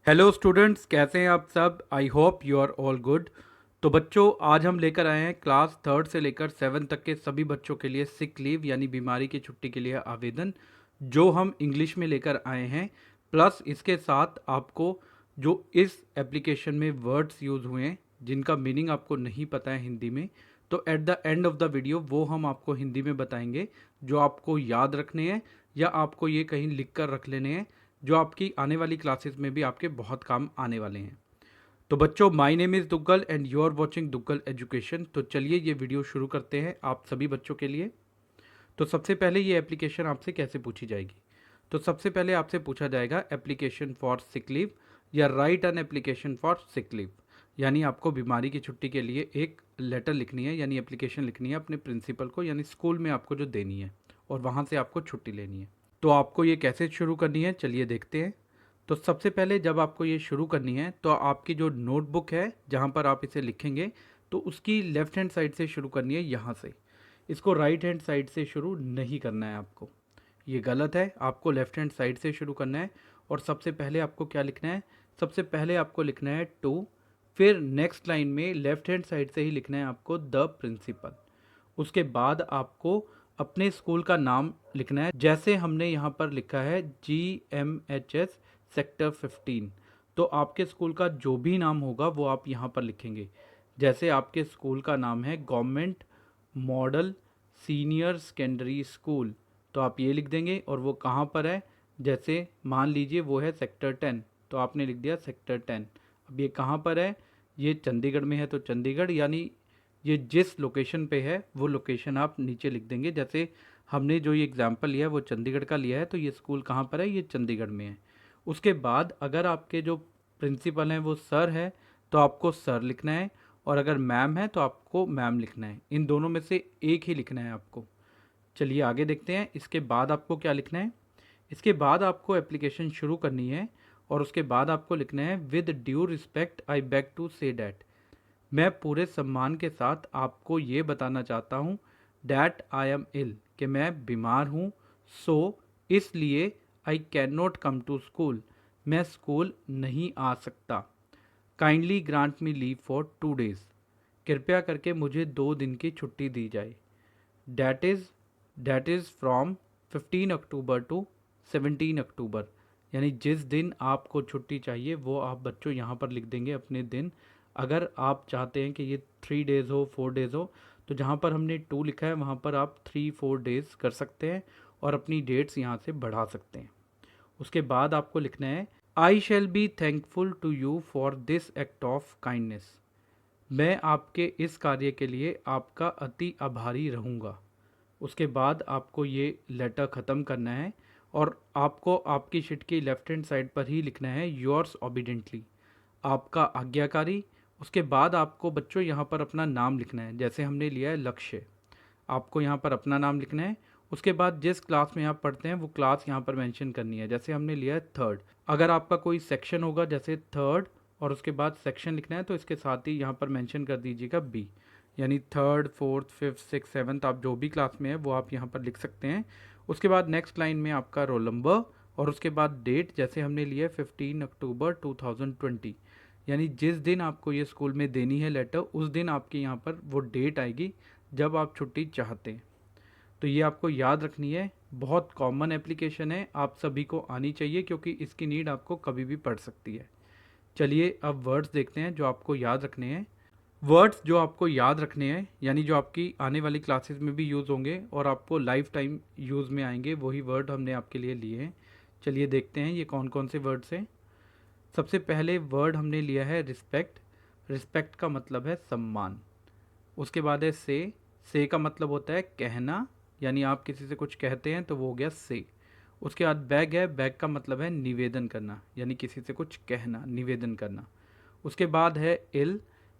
Hello students, कैसे हैं आप सब। I hope you are all good. तो बच्चों, आज हम लेकर आए हैं क्लास थर्ड से लेकर सेवन तक के सभी बच्चों के लिए सिक लीव यानी बीमारी की छुट्टी के लिए आवेदन, जो हम इंग्लिश में लेकर आए हैं। प्लस इसके साथ आपको जो इस एप्लीकेशन में वर्ड्स यूज़ हुए हैं जिनका मीनिंग आपको नहीं पता है हिंदी में, तो at the end of the video वो हम आपको हिंदी में बताएंगे, जो आपको याद रखने हैं या आपको ये कहीं लिख कर रख लेने हैं, जो आपकी आने वाली क्लासेस में भी आपके बहुत काम आने वाले हैं। तो बच्चों, my name is Duggal and you are watching Duggal education. तो चलिए ये वीडियो शुरू करते हैं आप सभी बच्चों के लिए। तो सबसे पहले ये एप्लीकेशन आपसे कैसे पूछी जाएगी। तो सबसे पहले आपसे पूछा जाएगा एप्लीकेशन फॉर सिक लीव या right an application for sick leave, यानी आपको बीमारी की छुट्टी के लिए एक लेटर लिखनी है, यानी एप्लीकेशन लिखनी है अपने प्रिंसिपल को, यानी स्कूल में आपको जो देनी है, और वहाँ से आपको छुट्टी लेनी है। तो आपको ये कैसे शुरू करनी है, चलिए देखते हैं। तो सबसे पहले जब आपको ये शुरू करनी है तो आपकी जो नोटबुक है जहाँ पर आप इसे लिखेंगे, तो उसकी लेफ़्ट हैंड साइड से शुरू करनी है, यहाँ से। इसको राइट हैंड साइड से शुरू नहीं करना है आपको, ये गलत है। आपको लेफ़्ट हैंड साइड से शुरू करना है। और सबसे पहले आपको क्या लिखना है, सबसे पहले आपको लिखना है टू, फिर नेक्स्ट लाइन में लेफ़्ट हैंड साइड से ही लिखना है आपको द प्रिंसिपल। उसके बाद आपको अपने स्कूल का नाम लिखना है, जैसे हमने यहाँ पर लिखा है GMHS सेक्टर 15। तो आपके स्कूल का जो भी नाम होगा वो आप यहाँ पर लिखेंगे। जैसे आपके स्कूल का नाम है government model senior secondary school, तो आप ये लिख देंगे। और वो कहाँ पर है, जैसे मान लीजिए वो है सेक्टर 10, तो आपने लिख दिया सेक्टर 10। अब ये कहाँ पर है, ये चंडीगढ़ में है, तो चंडीगढ़, यानी ये जिस लोकेशन पे है वो लोकेशन आप नीचे लिख देंगे। जैसे हमने जो ये एग्जांपल लिया है वो चंडीगढ़ का लिया है, तो ये स्कूल कहाँ पर है, ये चंडीगढ़ में है। उसके बाद अगर आपके जो प्रिंसिपल हैं वो सर है, तो आपको सर लिखना है, और अगर मैम है तो आपको मैम लिखना है। इन दोनों में से एक ही लिखना है आपको। चलिए आगे देखते हैं। इसके बाद आपको क्या लिखना है, इसके बाद आपको एप्लीकेशन शुरू करनी है, और उसके बाद आपको लिखना है with due respect I beg to say that. मैं पूरे सम्मान के साथ आपको ये बताना चाहता हूँ डैट आई एम इल, कि मैं बीमार हूँ। सो इसलिए I can not come to school, मैं स्कूल नहीं आ सकता। Kindly grant me leave for 2 days, कृपया करके मुझे 2 दिन की छुट्टी दी जाए। That is that is from 15 October to 17 October, यानी जिस दिन आपको छुट्टी चाहिए वो आप बच्चों यहाँ पर लिख देंगे अपने दिन। अगर आप चाहते हैं कि ये 3 डेज़ हो 4 डेज़ हो, तो जहाँ पर हमने 2 लिखा है वहाँ पर आप 3-4 डेज़ कर सकते हैं, और अपनी डेट्स यहाँ से बढ़ा सकते हैं। उसके बाद आपको लिखना है I shall be thankful to you for this act of kindness, मैं आपके इस कार्य के लिए आपका अति आभारी रहूँगा। उसके बाद आपको ये लेटर ख़त्म करना है, और आपको आपकी शीट की लेफ्ट हैंड साइड पर ही लिखना है योर्स ओबीडेंटली, आपका आज्ञाकारी। उसके बाद आपको बच्चों यहाँ पर अपना नाम लिखना है, जैसे हमने लिया है लक्ष्य, आपको यहाँ पर अपना नाम लिखना है। उसके बाद जिस क्लास में आप पढ़ते हैं वो क्लास यहाँ पर मेंशन करनी है, जैसे हमने लिया है थर्ड। अगर आपका कोई सेक्शन होगा जैसे थर्ड, और उसके बाद सेक्शन लिखना है, तो इसके साथ ही यहाँ पर मेंशन कर दीजिएगा बी, यानी third fourth fifth six seventh, आप जो भी क्लास में है वो आप यहाँ पर लिख सकते हैं। उसके बाद नेक्स्ट लाइन में आपका रोल नंबर, और उसके बाद डेट, जैसे हमने लिया है 15 अक्टूबर 2020, यानी जिस दिन आपको ये स्कूल में देनी है लेटर, उस दिन आपके यहाँ पर वो डेट आएगी जब आप छुट्टी चाहते हैं। तो ये आपको याद रखनी है। बहुत कॉमन एप्लीकेशन है, आप सभी को आनी चाहिए, क्योंकि इसकी नीड आपको कभी भी पड़ सकती है। चलिए अब वर्ड्स देखते हैं जो आपको याद रखने हैं। वर्ड्स जो आपको याद रखने हैं, यानी जो आपकी आने वाली क्लासेस में भी यूज़ होंगे और आपको लाइफ टाइम यूज़ में आएंगे, वही वर्ड हमने आपके लिए लिए हैं। चलिए देखते हैं ये कौन कौन से वर्ड्स हैं। सबसे पहले वर्ड हमने लिया है रिस्पेक्ट। रिस्पेक्ट का मतलब है सम्मान। उसके बाद है से का मतलब होता है कहना, यानी आप किसी से कुछ कहते हैं तो वो हो गया से। उसके बाद बैग है, बैग का मतलब है निवेदन करना, यानी किसी से कुछ कहना, निवेदन करना। उसके बाद है इल,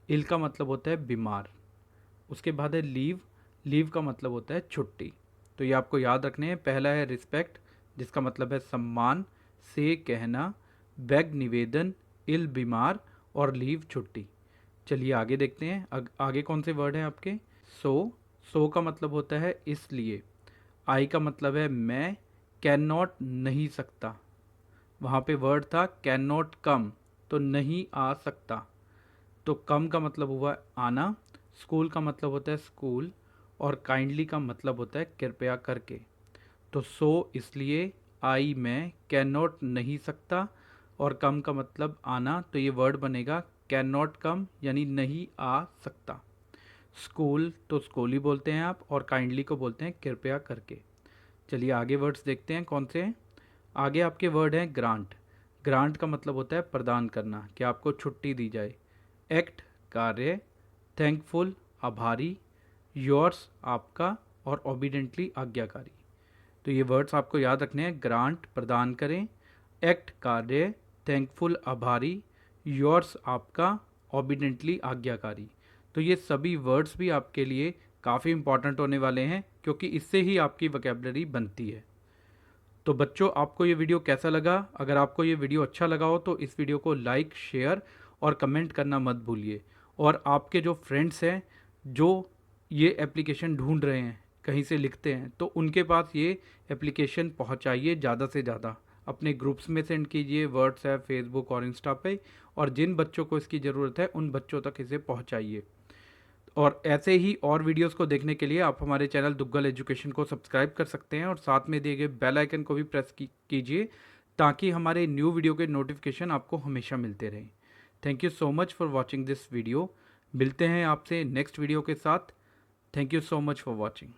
इल का मतलब होता है बीमार। उसके बाद है लीव, लीव का मतलब होता है छुट्टी। तो ये आपको याद रखने हैं। पहला है रिस्पेक्ट, जिसका मतलब है सम्मान, से कहना, बैग निवेदन, इल बीमार, और लीव छुट्टी। चलिए आगे देखते हैं। आगे कौन से वर्ड हैं आपके। सो, सो का मतलब होता है इसलिए। आई का मतलब है मैं, कैन नॉट नहीं सकता। वहाँ पे वर्ड था कैन नॉट कम, तो नहीं आ सकता। तो कम का मतलब हुआ आना, स्कूल का मतलब होता है स्कूल, और काइंडली का मतलब होता है कृपया करके। तो सो इसलिए, आई मैं, कैन नॉट नहीं सकता, और कम का मतलब आना, तो ये वर्ड बनेगा कैन नॉट कम यानी नहीं आ सकता। स्कूल तो स्कूल ही बोलते हैं आप, और काइंडली को बोलते हैं कृपया करके। चलिए आगे वर्ड्स देखते हैं कौन से हैं। आगे आपके वर्ड हैं ग्रांट। ग्रांट का मतलब होता है प्रदान करना, कि आपको छुट्टी दी जाए। एक्ट कार्य, थैंकफुल आभारी, योर्स आपका, और ओबिडेंटली आज्ञाकारी। तो ये वर्ड्स आपको याद रखने हैं। ग्रांट प्रदान करें, एक्ट कार्य, थैंकफुल आभारी, योर्स आपका, ओबिडेंटली आज्ञाकारी। तो ये सभी वर्ड्स भी आपके लिए काफ़ी इंपॉर्टेंट होने वाले हैं, क्योंकि इससे ही आपकी वोकैबुलरी बनती है। तो बच्चों, आपको ये वीडियो कैसा लगा? अगर आपको ये वीडियो अच्छा लगा हो तो इस वीडियो को लाइक, शेयर और कमेंट करना मत भूलिए। और आपके जो फ्रेंड्स हैं जो ये एप्लीकेशन ढूंढ रहे हैं, कहीं से लिखते हैं, तो उनके पास ये एप्लीकेशन पहुंचाइए ज़्यादा से ज़्यादा। अपने ग्रुप्स में सेंड कीजिए, व्हाट्सएप, फेसबुक और इंस्टा पे। और जिन बच्चों को इसकी ज़रूरत है उन बच्चों तक इसे पहुंचाइए। और ऐसे ही और वीडियोस को देखने के लिए आप हमारे चैनल दुग्गल एजुकेशन को सब्सक्राइब कर सकते हैं, और साथ में दिए गए बेल आइकन को भी प्रेस कीजिए, ताकि हमारे न्यू वीडियो के नोटिफिकेशन आपको हमेशा मिलते रहें। Thank you so much for watching this video. मिलते हैं आपसे नेक्स्ट वीडियो के साथ। Thank you so much for watching.